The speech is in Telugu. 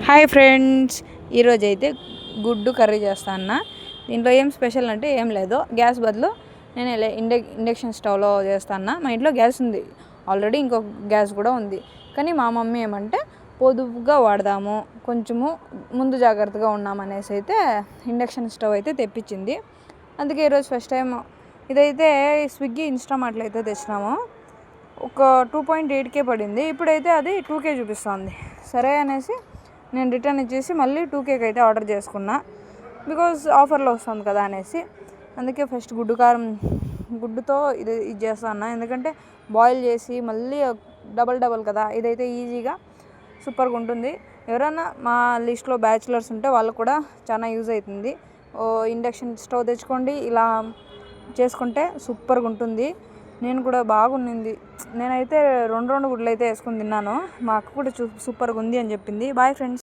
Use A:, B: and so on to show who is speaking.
A: హాయ్ ఫ్రెండ్స్, ఈరోజైతే గుడ్డు కర్రీ చేస్తాను. దీంట్లో ఏం స్పెషల్ అంటే ఏం లేదు. గ్యాస్ బదులు నేను ఇండక్షన్ స్టవ్లో చేస్తాను. మా ఇంట్లో గ్యాస్ ఉంది ఆల్రెడీ, ఇంకొక గ్యాస్ కూడా ఉంది. కానీ మా మమ్మీ ఏమంటే పొదుపుగా వాడదాము, కొంచెము ముందు జాగ్రత్తగా ఉన్నామనేసి అయితే ఇండక్షన్ స్టవ్ అయితే తెప్పించింది. అందుకే ఈరోజు ఫస్ట్ టైం ఇదైతే స్విగ్గీ ఇన్స్టామార్ట్లో అయితే తెచ్చినాము. ఒక 2.8K పడింది. ఇప్పుడైతే అది 2K చూపిస్తుంది. సరే అనేసి నేను రిటర్న్ ఇచ్చేసి మళ్ళీ 2Kకి అయితే ఆర్డర్ చేసుకున్నా. బికాజ్ ఆఫర్లో వస్తుంది కదా అనేసి. అందుకే ఫస్ట్ గుడ్డుతో ఇది చేస్తాను. ఎందుకంటే బాయిల్ చేసి మళ్ళీ డబల్ కదా, ఇదైతే ఈజీగా సూపర్గా ఉంటుంది. ఎవరైనా మా లిస్ట్లో బ్యాచిలర్స్ ఉంటే వాళ్ళకు కూడా చాలా యూజ్ అవుతుంది. ఇండక్షన్ స్టవ్ తెచ్చుకోండి, ఇలా చేసుకుంటే సూపర్గా ఉంటుంది. నేను కూడా బాగుంది. నేనైతే రెండు గుడ్లు అయితే వేసుకొని తిన్నాను. మా అక్క కూడా సూపర్గా ఉంది అని చెప్పింది. Bye friends.